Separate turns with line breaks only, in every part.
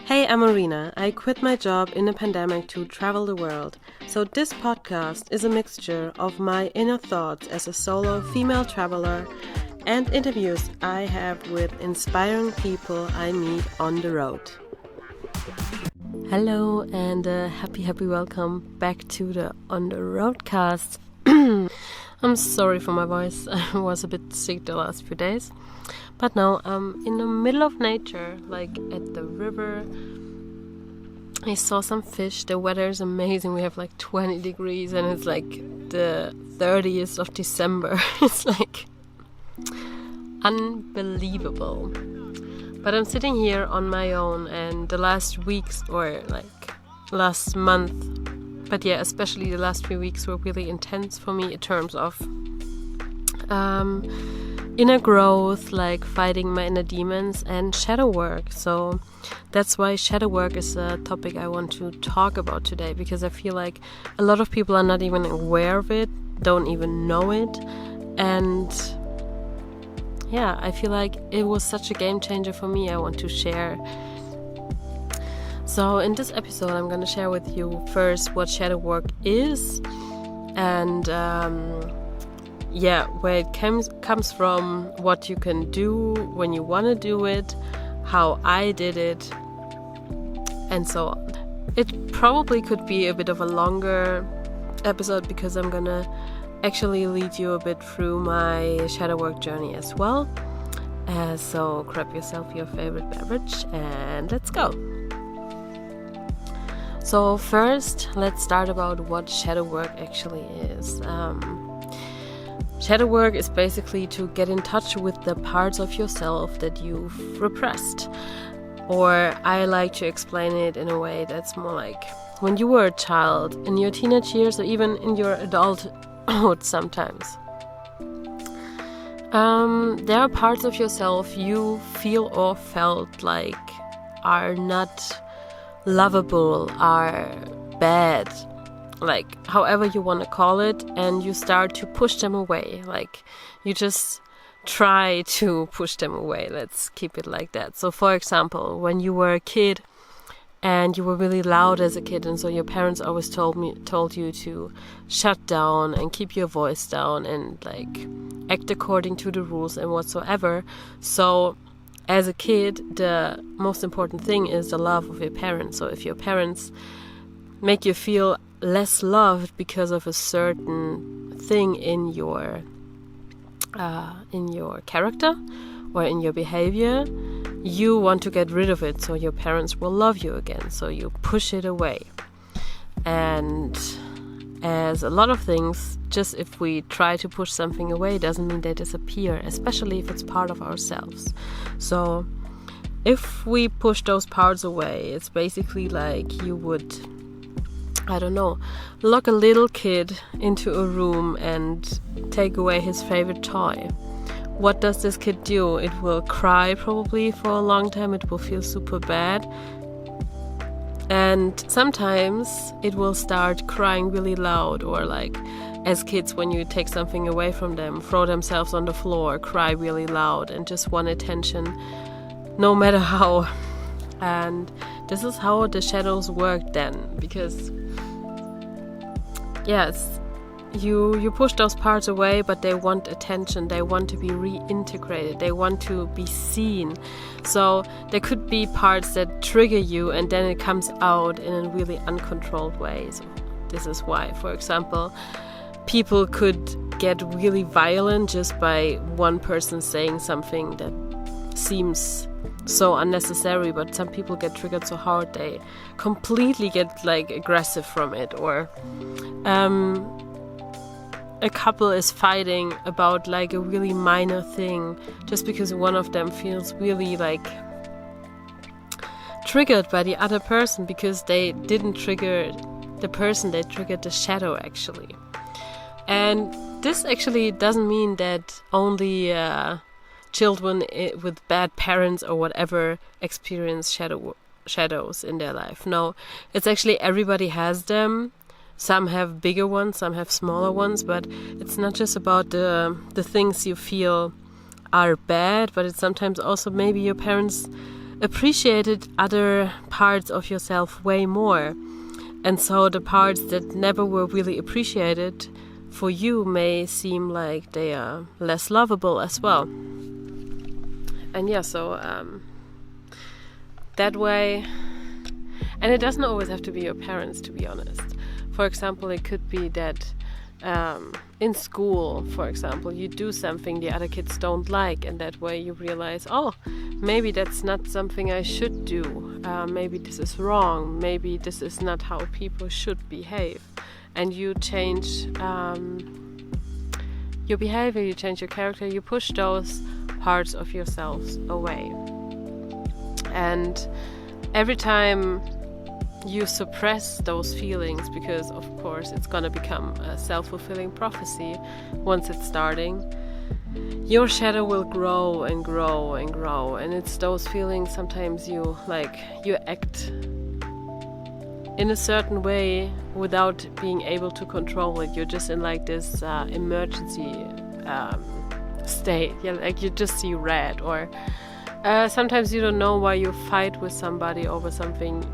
Hey, I'm Marina. I quit my job in the pandemic to travel the world. So this podcast is a mixture of my inner thoughts as a solo female traveler and interviews I have with inspiring people I meet on the road. Hello and happy welcome back to the On the Roadcast. I'm sorry for my voice. I was a bit sick the last few days. But now I'm in the middle of nature, like at the river. I saw some fish. The weather is amazing. We have like 20 degrees and it's like the 30th of December. It's like unbelievable. But I'm sitting here on my own, and the last weeks or like last month, but yeah, especially the last few weeks were really intense for me in terms of inner growth, like fighting my inner demons and shadow work. So that's why shadow work is a topic I want to talk about today, because I feel like a lot of people are not even aware of it, don't even know it. And yeah, I feel like it was such a game changer for me. I want to share. So in this episode, I'm going to share with you first what shadow work is, and where it comes from, what you can do when you want to do it, how I did it, and so on. It probably could be a bit of a longer episode because I'm gonna actually lead you a bit through my shadow work journey as well. So grab yourself your favorite beverage and let's go. So first, let's start about what shadow work actually is. Shadow work is basically to get in touch with the parts of yourself that you've repressed. Or I like to explain it in a way that's more like when you were a child, in your teenage years, or even in your adulthood sometimes. There are parts of yourself you feel or felt like are not lovable, are bad, like however you want to call it, and you start to push them away. Like you just try to push them away. Let's keep it like that. So for example, when you were a kid and you were really loud as a kid, and so your parents always told you to shut down and keep your voice down and like act according to the rules and whatsoever. So as a kid, the most important thing is the love of your parents. So if your parents make you feel less loved because of a certain thing in your character or in your behavior, you want to get rid of it so your parents will love you again. So you push it away. And as a lot of things, just if we try to push something away, doesn't mean they disappear, especially if it's part of ourselves. So if we push those parts away, it's basically like you would, lock a little kid into a room and take away his favorite toy. What does this kid do? It will cry probably for a long time. It will feel super bad. And sometimes it will start crying really loud, or like as kids, when you take something away from them, throw themselves on the floor, cry really loud and just want attention no matter how. And this is how the shadows work then, because yes, you push those parts away, but they want attention, they want to be reintegrated, they want to be seen. So there could be parts that trigger you, and then it comes out in a really uncontrolled way. So this is why, for example, people could get really violent just by one person saying something that seems so unnecessary, but some people get triggered so hard they completely get like aggressive from it. Or a couple is fighting about like a really minor thing just because one of them feels really like triggered by the other person, because they didn't trigger the person, they triggered the shadow actually. And this actually doesn't mean that only children with bad parents or whatever experience shadows in their life. No, it's actually everybody has them. Some have bigger ones, some have smaller ones, but it's not just about the things you feel are bad, but it's sometimes also maybe your parents appreciated other parts of yourself way more. And so the parts that never were really appreciated for you may seem like they are less lovable as well. And yeah, so that way, and it doesn't always have to be your parents, to be honest. For example, it could be that in school, for example, you do something the other kids don't like, and that way you realize, oh, maybe that's not something I should do. Maybe this is wrong. Maybe this is not how people should behave. And you change your behavior, you change your character, you push those parts of yourselves away. And every time you suppress those feelings, because of course it's going to become a self-fulfilling prophecy once it's starting, your shadow will grow and grow and grow. And it's those feelings, sometimes you act in a certain way without being able to control it. You're just in like this emergency state. Yeah, like you just see red, or sometimes you don't know why you fight with somebody over something,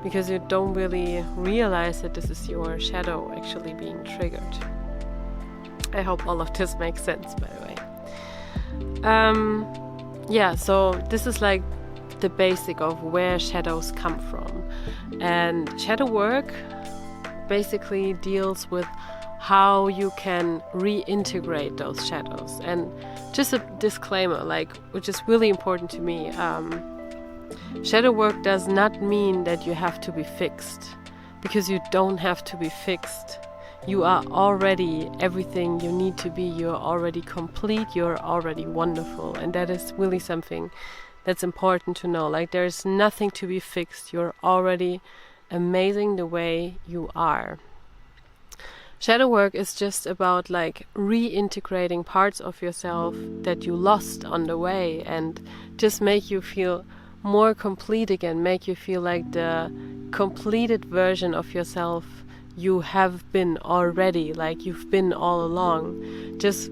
because you don't really realize that this is your shadow actually being triggered. I hope all of this makes sense, by the way. Yeah, so this is like the basic of where shadows come from. And shadow work basically deals with how you can reintegrate those shadows. And just a disclaimer, which is really important to me, shadow work does not mean that you have to be fixed, because you don't have to be fixed. You are already everything you need to be. You're already complete. You're already wonderful. And that is really something that's important to know. Like, there's nothing to be fixed. You're already amazing the way you are. Shadow work is just about reintegrating parts of yourself that you lost on the way, and just make you feel more complete again, make you feel like the completed version of yourself you have been already, like you've been all along. Just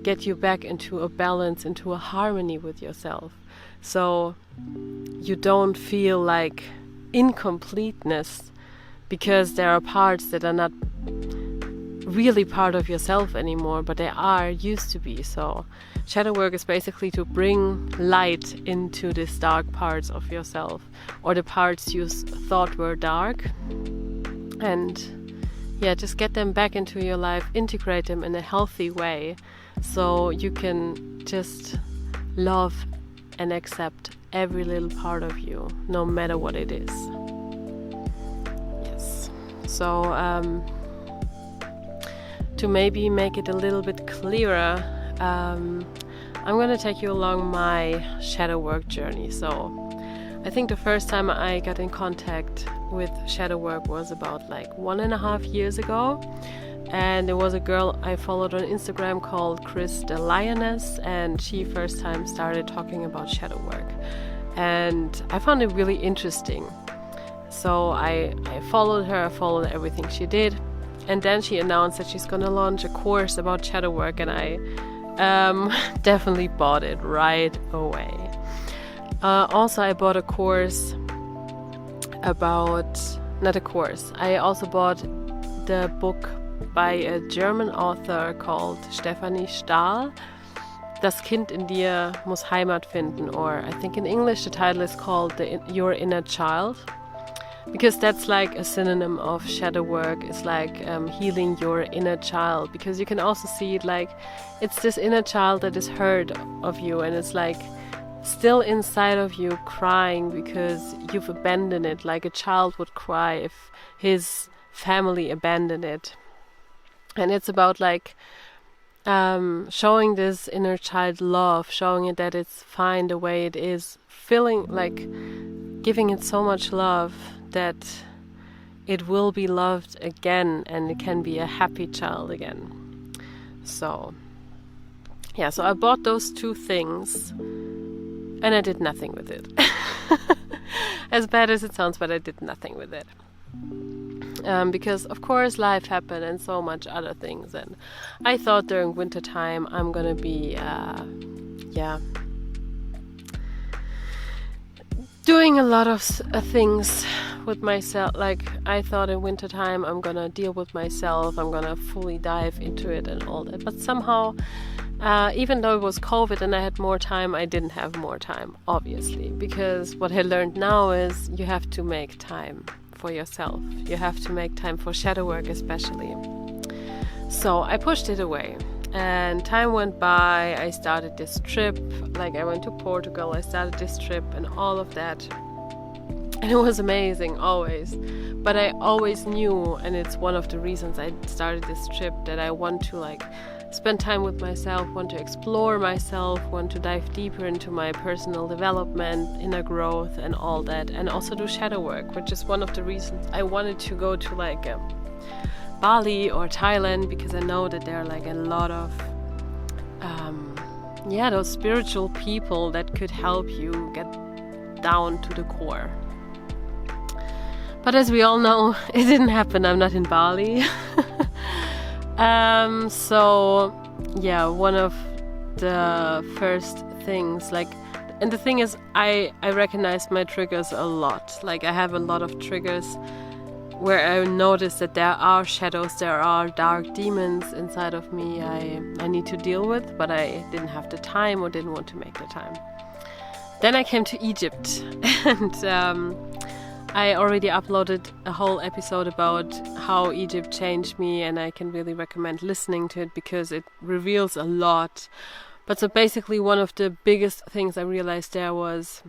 get you back into a balance, into a harmony with yourself, so you don't feel like incompleteness because there are parts that are not really part of yourself anymore, but they used to be. So shadow work is basically to bring light into these dark parts of yourself, or the parts you thought were dark, and just get them back into your life, integrate them in a healthy way, so you can just love and accept every little part of you, no matter what it is. Yes. So to maybe make it a little bit clearer, I'm going to take you along my shadow work journey. So I think the first time I got in contact with shadow work was about 1.5 years ago, and there was a girl I followed on Instagram called Chris the Lioness, and she first time started talking about shadow work, and I found it really interesting. So I followed her, I followed everything she did, and then she announced that she's gonna launch a course about shadow work, and I definitely bought it right away. Also, I bought a course I also bought the book by a German author called Stefanie Stahl, Das Kind in dir muss Heimat finden, or I think in English the title is called Your Inner Child, because that's like a synonym of shadow work. It's healing your inner child, because you can also see it it's this inner child that is hurt of you, and it's still inside of you crying because you've abandoned it, like a child would cry if his family abandoned it. And it's about showing this inner child love, showing it that it's fine the way it is, feeling giving it so much love that it will be loved again, and it can be a happy child again. So I bought those two things, and I did nothing with it. As bad as it sounds, but I did nothing with it. Because of course life happened and so much other things, and I thought during winter time I'm gonna be doing a lot of things with myself. Like, I thought in wintertime I'm gonna deal with myself, I'm gonna fully dive into it and all that. But somehow, even though it was COVID and I had more time, I didn't have more time, obviously. Because what I learned now is you have to make time for yourself. You have to make time for shadow work especially. So I pushed it away. And time went by, I started this trip, like I went to Portugal, I started this trip and all of that. And it was amazing, always. But I always knew, and it's one of the reasons I started this trip, that I want to like spend time with myself, want to explore myself, want to dive deeper into my personal development, inner growth and all that. And also do shadow work, which is one of the reasons I wanted to go to like Bali or Thailand, because I know that there are like a lot of those spiritual people that could help you get down to the core. But as we all know, it didn't happen. I'm not in Bali. So yeah, one of the first things, like, and the thing is, I recognize my triggers a lot. Like, I have a lot of triggers where I notice that there are shadows, there are dark demons inside of me I need to deal with, but I didn't have the time or didn't want to make the time. Then I came to Egypt, and I already uploaded a whole episode about how Egypt changed me, and I can really recommend listening to it because it reveals a lot. But so basically one of the biggest things I realized there was,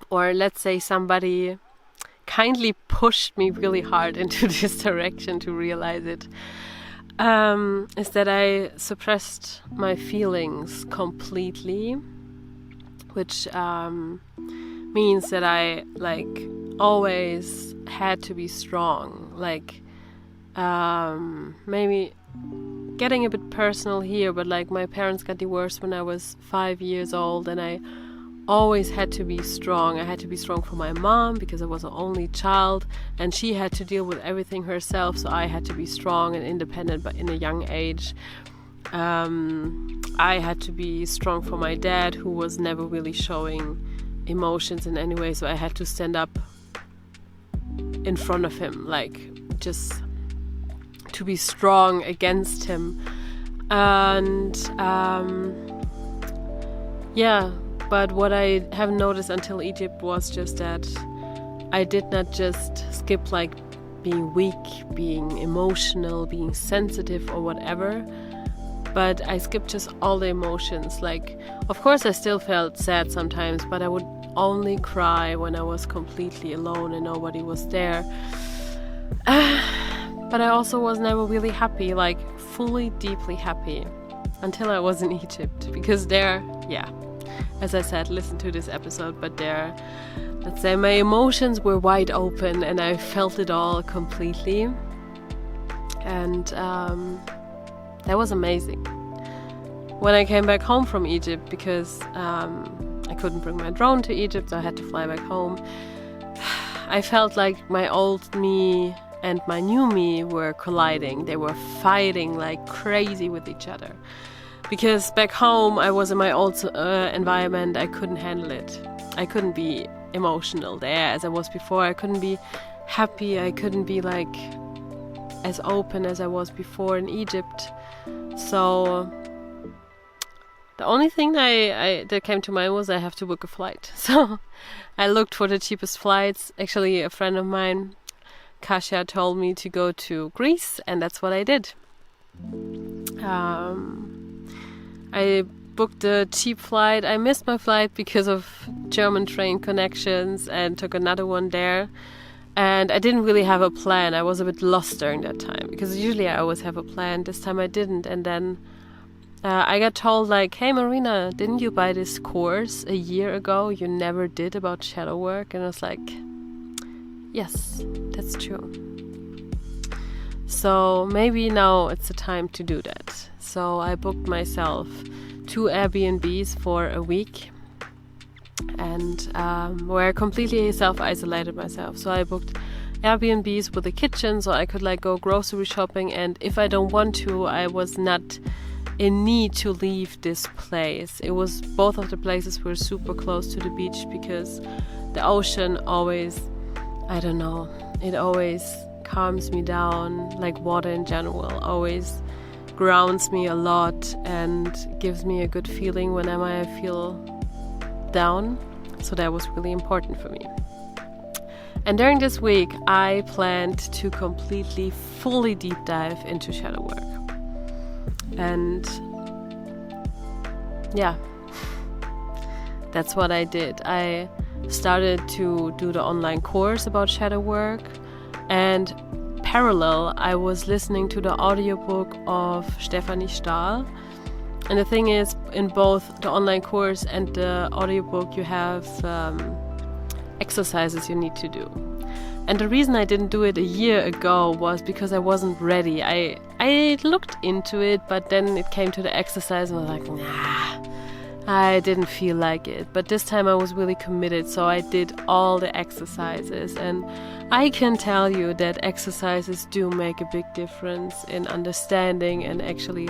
or let's say somebody kindly pushed me really hard into this direction to realize it, is that I suppressed my feelings completely, which means that I like always had to be strong. Like, maybe getting a bit personal here, but like my parents got divorced when I was 5 years old, and I always had to be strong. I had to be strong for my mom because I was an only child and she had to deal with everything herself, so I had to be strong and independent, but in a young age. I had to be strong for my dad, who was never really showing emotions in any way, so I had to stand up in front of him, like, just to be strong against him. And but what I haven't noticed until Egypt was just that I did not just skip like being weak, being emotional, being sensitive or whatever, but I skipped just all the emotions. Like, of course I still felt sad sometimes, but I would only cry when I was completely alone and nobody was there. But I also was never really happy, like fully, deeply happy, until I was in Egypt, because there, as I said, listen to this episode, but there, let's say my emotions were wide open and I felt it all completely. And that was amazing. When I came back home from Egypt, because I couldn't bring my drone to Egypt, so I had to fly back home, I felt like my old me and my new me were colliding. They were fighting like crazy with each other. Because back home, I was in my old environment, I couldn't handle it. I couldn't be emotional there as I was before. I couldn't be happy. I couldn't be like as open as I was before in Egypt. So the only thing that came to mind was I have to book a flight. So I looked for the cheapest flights. Actually, a friend of mine, Kasia, told me to go to Greece, and that's what I did. I booked a cheap flight. I missed my flight because of German train connections and took another one there. And I didn't really have a plan. I was a bit lost during that time, because usually I always have a plan. This time I didn't. And then I got told like, hey Marina, didn't you buy this course a year ago you never did about shadow work? And I was like, yes, that's true. So maybe now it's the time to do that. So I booked myself 2 Airbnbs for a week, and where I completely self-isolated myself. So I booked Airbnbs with a kitchen, so I could like go grocery shopping, and if I don't want to, I was not in need to leave this place. It was, both of the places were super close to the beach, because the ocean always, I don't know, it always calms me down, like water in general, always grounds me a lot and gives me a good feeling whenever I feel down. So that was really important for me. And during this week, I planned to completely, fully deep dive into shadow work. And yeah, that's what I did. I started to do the online course about shadow work, and parallel, I was listening to the audiobook of Stefanie Stahl. And the thing is, in both the online course and the audiobook, you have exercises you need to do. And the reason I didn't do it a year ago was because I wasn't ready. I looked into it, but then it came to the exercise and I was like, nah, I didn't feel like it. But this time I was really committed, so I did all the exercises. And I can tell you that exercises do make a big difference in understanding and actually,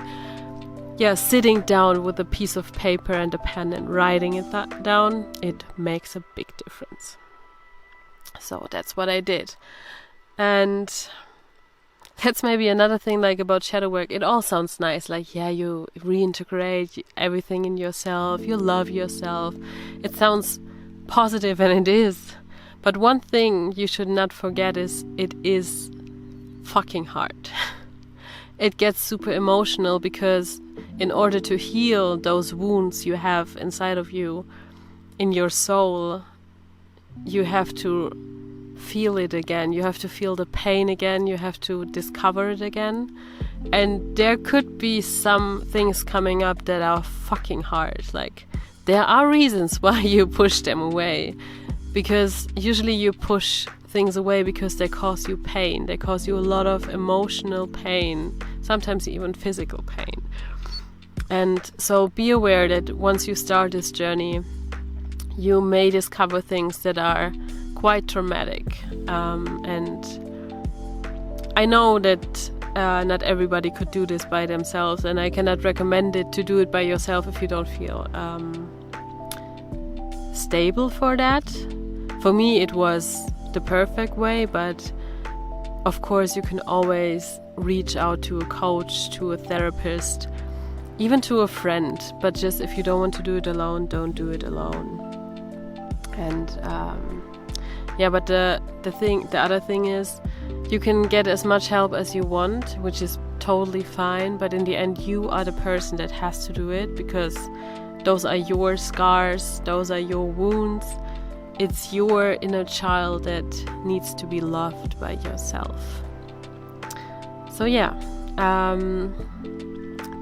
sitting down with a piece of paper and a pen and writing it down. It makes a big difference. So that's what I did. And that's maybe another thing like about shadow work. It all sounds nice. Like, you reintegrate everything in yourself. You love yourself. It sounds positive, and it is. But one thing you should not forget is it is fucking hard. It gets super emotional because in order to heal those wounds you have inside of you, in your soul, you have to feel it again. You have to feel the pain again. You have to discover it again. And there could be some things coming up that are fucking hard. Like, there are reasons why you push them away. Because usually you push things away because they cause you pain. They cause you a lot of emotional pain, sometimes even physical pain. And so be aware that once you start this journey, you may discover things that are quite traumatic. And I know that not everybody could do this by themselves, and I cannot recommend it to do it by yourself if you don't feel stable for that. For me, it was the perfect way, but of course you can always reach out to a coach, to a therapist, even to a friend. But just if you don't want to do it alone, don't do it alone. And but the other thing is, you can get as much help as you want, which is totally fine, but in the end you are the person that has to do it, because those are your scars, those are your wounds. It's your inner child that needs to be loved by yourself. So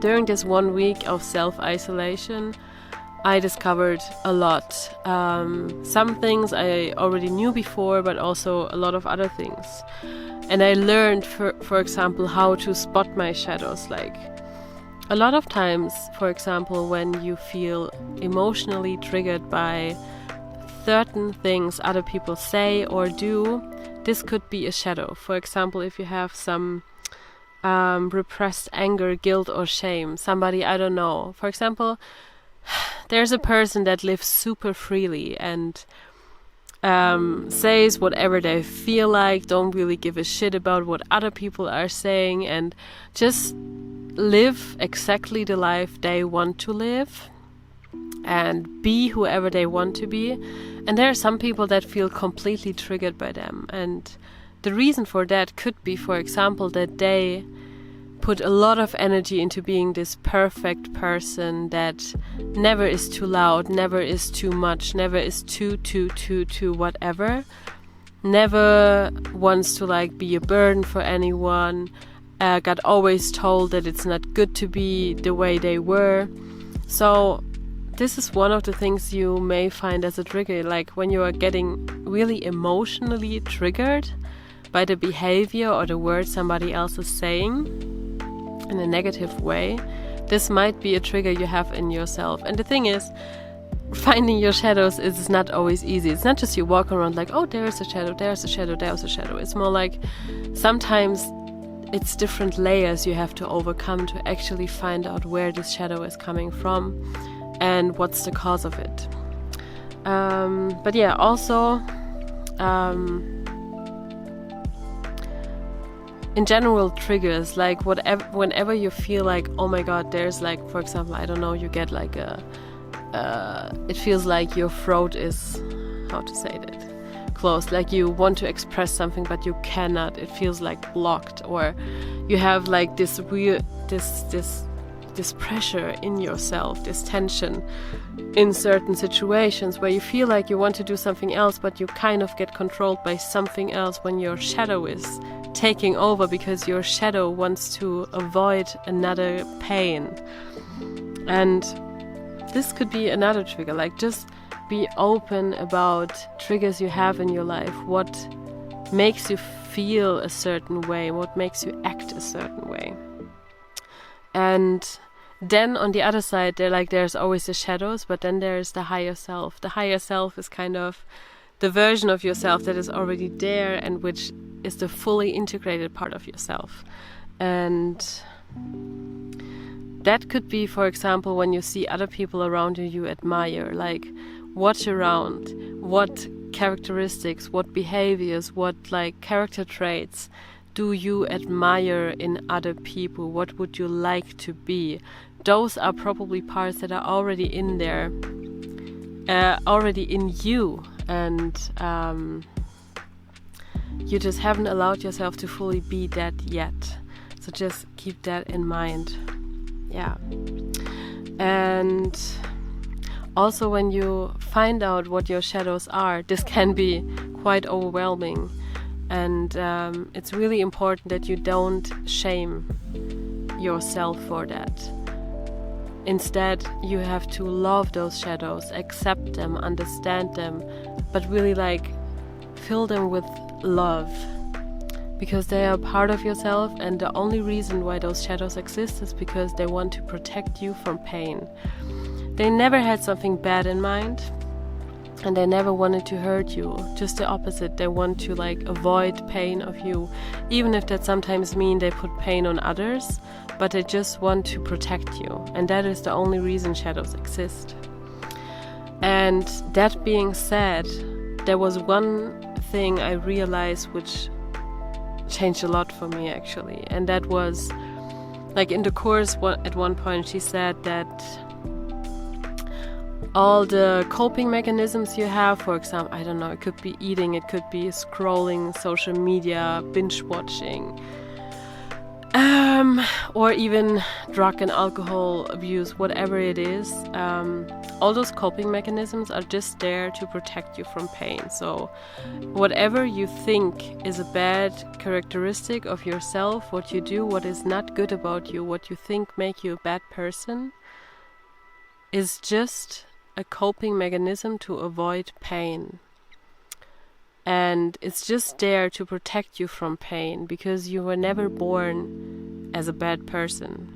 during this 1 week of self-isolation, I discovered a lot. Some things I already knew before, but also a lot of other things. And I learned, for example, how to spot my shadows. Like, a lot of times, for example, when you feel emotionally triggered by certain things other people say or do, this could be a shadow. For example, if you have some repressed anger, guilt, or shame, somebody, I don't know. For example, there's a person that lives super freely and says whatever they feel like, don't really give a shit about what other people are saying, and just live exactly the life they want to live and be whoever they want to be. And there are some people that feel completely triggered by them. And the reason for that could be, for example, that they put a lot of energy into being this perfect person that never is too loud, never is too much, never is too whatever, never wants to like be a burden for anyone, got always told that it's not good to be the way they were. So this is one of the things you may find as a trigger, like when you are getting really emotionally triggered by the behavior or the words somebody else is saying in a negative way. This might be a trigger you have in yourself. And the thing is, finding your shadows is not always easy. It's not just you walk around like, oh, there's a shadow, there's a shadow, there's a shadow. It's more like sometimes it's different layers you have to overcome to actually find out where this shadow is coming from and what's the cause of it. But yeah, also in general, triggers, like whenever you feel like, oh my god, there's like, for example, I don't know, you get like it feels like your throat is, how to say that, closed, like you want to express something but you cannot, it feels like blocked, or you have like this weird this pressure in yourself, this tension in certain situations where you feel like you want to do something else but you kind of get controlled by something else when your shadow is taking over, because your shadow wants to avoid another pain. And this could be another trigger, like just be open about triggers you have in your life, what makes you feel a certain way, what makes you act a certain way. And then on the other side, there's always the shadows, but then there's the higher self. The higher self is kind of the version of yourself that is already there and which is the fully integrated part of yourself. And that could be, for example, when you see other people around you admire, like watch around, what characteristics, what behaviors, what like character traits do you admire in other people? What would you like to be? Those are probably parts that are already in there, already in you, and you just haven't allowed yourself to fully be that yet. So just keep that in mind. Yeah. And also when you find out what your shadows are, this can be quite overwhelming. And it's really important that you don't shame yourself for that. Instead, you have to love those shadows, accept them, understand them, but really like fill them with love, because they are part of yourself, and the only reason why those shadows exist is because they want to protect you from pain. They never had something bad in mind, and they never wanted to hurt you. Just the opposite, they want to like avoid pain of you, even if that sometimes means they put pain on others, but they just want to protect you, and that is the only reason shadows exist. And that being said, there was one thing I realized which changed a lot for me actually, and that was like in the course at one point she said that all the coping mechanisms you have, for example, I don't know, it could be eating, it could be scrolling social media, binge watching, or even drug and alcohol abuse, whatever it is, all those coping mechanisms are just there to protect you from pain. So whatever you think is a bad characteristic of yourself, what you do, what is not good about you, what you think make you a bad person, is just a coping mechanism to avoid pain. And it's just there to protect you from pain, because you were never born as a bad person.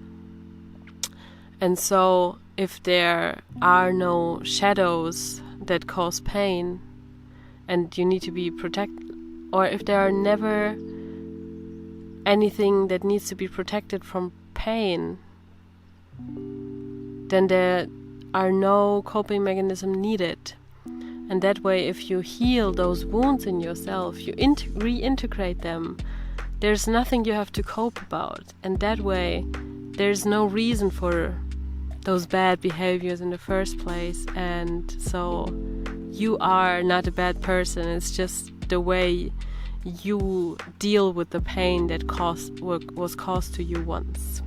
And so if there are no shadows that cause pain and you need to be protected, or if there are never anything that needs to be protected from pain, then there are no coping mechanism needed. And that way, if you heal those wounds in yourself, you reintegrate them, there's nothing you have to cope about. And that way, there's no reason for those bad behaviors in the first place. And so you are not a bad person. It's just the way you deal with the pain that was caused to you once.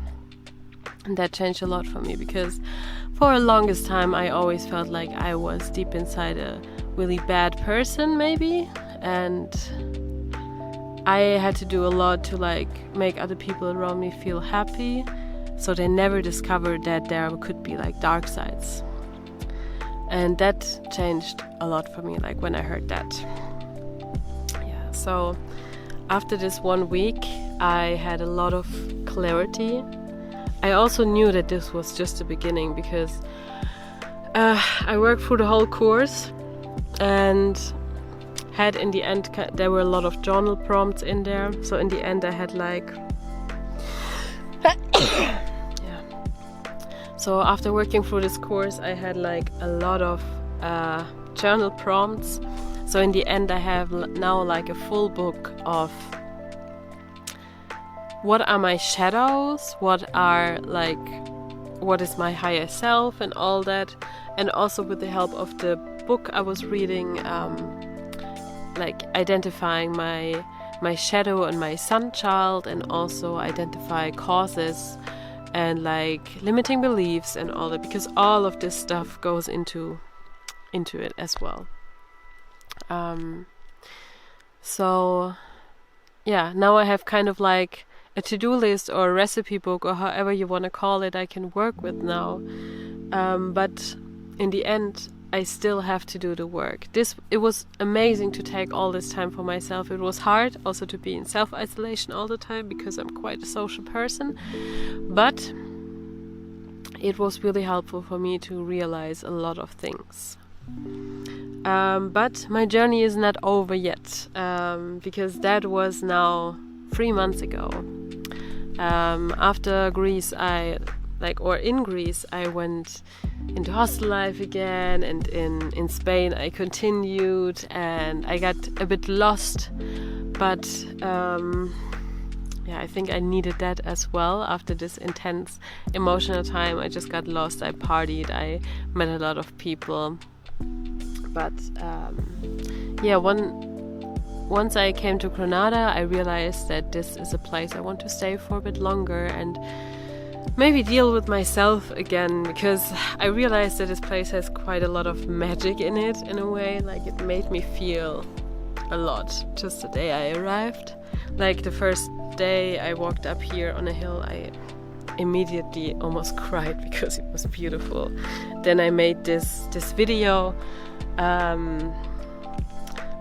And that changed a lot for me, because for the longest time I always felt like I was deep inside a really bad person, maybe, and I had to do a lot to like make other people around me feel happy, so they never discovered that there could be like dark sides. And that changed a lot for me, like when I heard that. Yeah, so after this 1 week I had a lot of clarity. I also knew that this was just the beginning, because I worked through the whole course and had, in the end, there were a lot of journal prompts in there. So in the end I had like yeah. So after working through this course I had like a lot of journal prompts. So in the end I have now like a full book of what are my shadows, what is my higher self and all that. And also with the help of the book I was reading, like identifying my shadow and my sun child, and also identify causes and like limiting beliefs and all that, because all of this stuff goes into it as well. So yeah, now I have kind of like a to-do list or a recipe book or however you want to call it I can work with now. But in the end, I still have to do the work. It was amazing to take all this time for myself. It was hard also to be in self-isolation all the time because I'm quite a social person. But it was really helpful for me to realize a lot of things. But my journey is not over yet, because that was now 3 months ago. After Greece, in Greece, I went into hostel life again, and in Spain I continued, and I got a bit lost, but I think I needed that as well. After this intense emotional time, I just got lost. I partied, I met a lot of people, but once I came to Granada, I realized that this is a place I want to stay for a bit longer and maybe deal with myself again, because I realized that this place has quite a lot of magic in it, in a way. Like, it made me feel a lot just the day I arrived. Like, the first day I walked up here on a hill, I immediately almost cried because it was beautiful. Then I made this video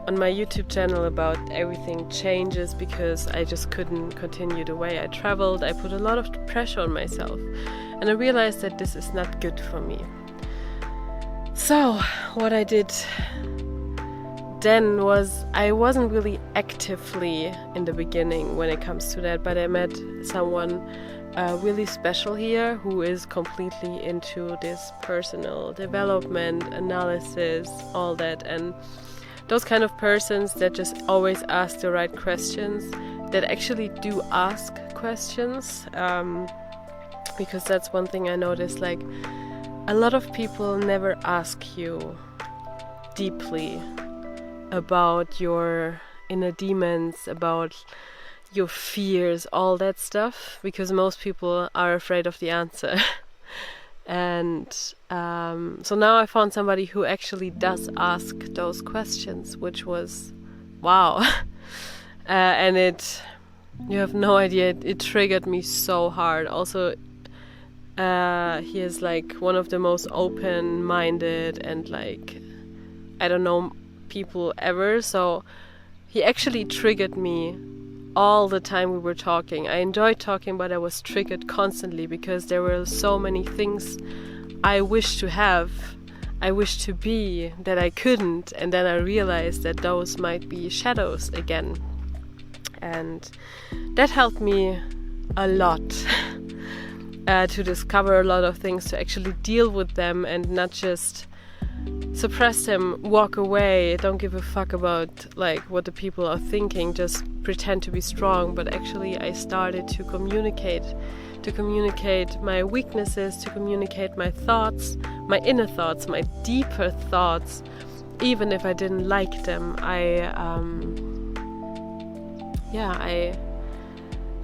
on my YouTube channel about everything changes, because I just couldn't continue the way I traveled. I put a lot of pressure on myself, and I realized that this is not good for me. So what I did then was, I wasn't really actively in the beginning when it comes to that, but I met someone really special here who is completely into this personal development, analysis, all that, and those kind of persons that just always ask the right questions, that actually do ask questions, because that's one thing I noticed. Like, a lot of people never ask you deeply about your inner demons, about your fears, all that stuff, because most people are afraid of the answer. And so now I found somebody who actually does ask those questions, which was wow. And you have no idea, it triggered me so hard. Also, he is like one of the most open-minded and like, I don't know, people ever. So he actually triggered me all the time we were talking. I enjoyed talking, but I was triggered constantly because there were so many things I wished to have, I wished to be, that I couldn't, and then I realized that those might be shadows again. And that helped me a lot to discover a lot of things, to actually deal with them and not just suppress them, walk away, don't give a fuck about like what the people are thinking, just pretend to be strong. But actually I started to communicate my weaknesses, to communicate my thoughts, my inner thoughts, my deeper thoughts, even if I didn't like them. I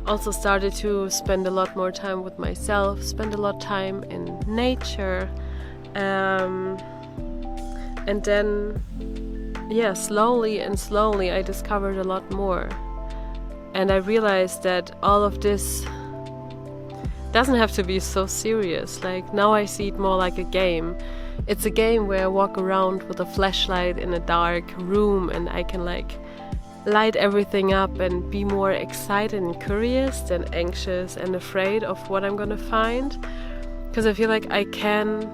also started to spend a lot more time with myself, spend a lot of time in nature, and then, slowly I discovered a lot more. And I realized that all of this doesn't have to be so serious. Like, now I see it more like a game. It's a game where I walk around with a flashlight in a dark room, and I can like light everything up and be more excited and curious than anxious and afraid of what I'm gonna find. Because I feel like I can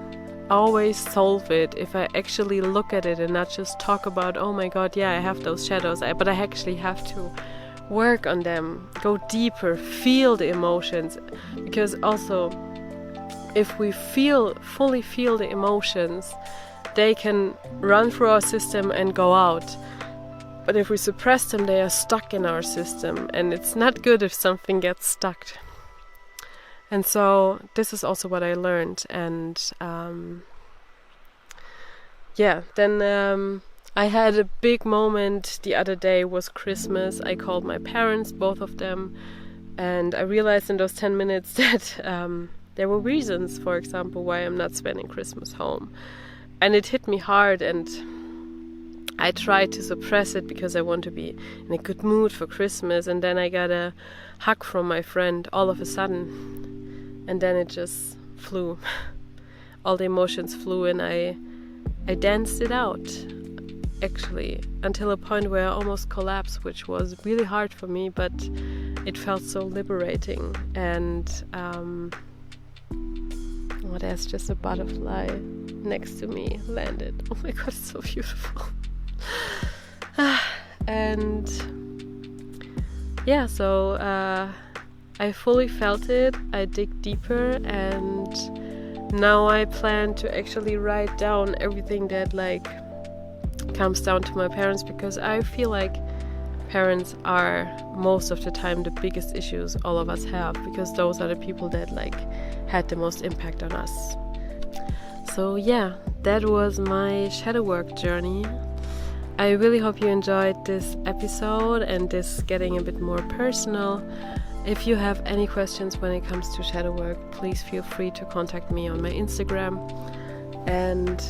always solve it if I actually look at it and not just talk about, oh my god, yeah, I have those shadows, but I actually have to work on them, go deeper, feel the emotions. Because also, if we fully feel the emotions, they can run through our system and go out. But if we suppress them, they are stuck in our system, and it's not good if something gets stuck. And so this is also what I learned. And then I had a big moment the other day. Was Christmas. I called my parents, both of them, and I realized in those 10 minutes that there were reasons, for example, why I'm not spending Christmas home. And it hit me hard, and I tried to suppress it because I want to be in a good mood for Christmas. And then I got a hug from my friend all of a sudden, and then it just flew. All the emotions flew, and I danced it out, actually, until a point where I almost collapsed, which was really hard for me, but it felt so liberating. And there's just a butterfly next to me landed. Oh my god, it's so beautiful. And so I fully felt it. I dig deeper, and now I plan to actually write down everything that comes down to my parents, because I feel like parents are most of the time the biggest issues all of us have, because those are the people that had the most impact on us. So that was my shadow work journey. I really hope you enjoyed this episode and this getting a bit more personal. If you have any questions when it comes to shadow work, please feel free to contact me on my Instagram. And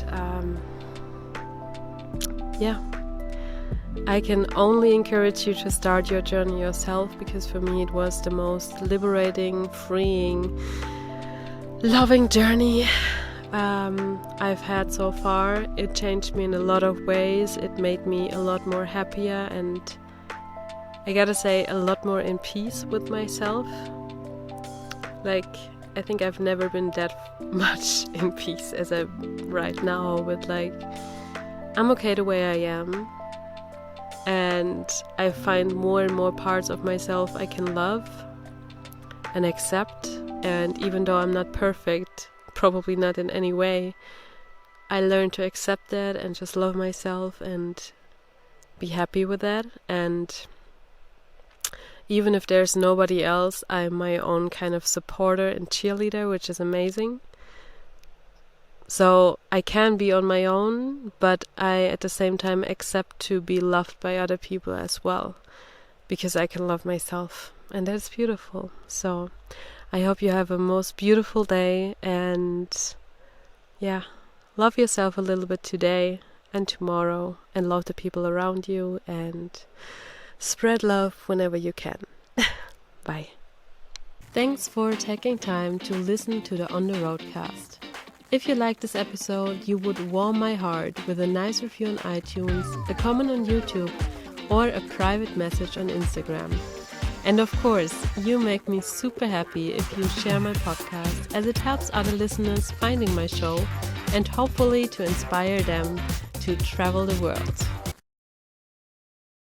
I can only encourage you to start your journey yourself, because for me it was the most liberating, freeing, loving journey I've had so far. It changed me in a lot of ways. It made me a lot more happier, and I gotta say, a lot more in peace with myself. I think I've never been that much in peace as I right now with I'm okay the way I am, and I find more and more parts of myself I can love and accept. And even though I'm not perfect, probably not in any way, I learned to accept that and just love myself and be happy with that. And even if there's nobody else, I'm my own kind of supporter and cheerleader, which is amazing. So I can be on my own, but I at the same time accept to be loved by other people as well, because I can love myself, and that's beautiful. So I hope you have a most beautiful day, and love yourself a little bit today and tomorrow, and love the people around you, and spread love whenever you can. Bye. Thanks for taking time to listen to the On the Roadcast. If you like this episode, you would warm my heart with a nice review on iTunes, a comment on YouTube, or a private message on Instagram. And of course, you make me super happy if you share my podcast, as it helps other listeners finding my show and hopefully to inspire them to travel the world.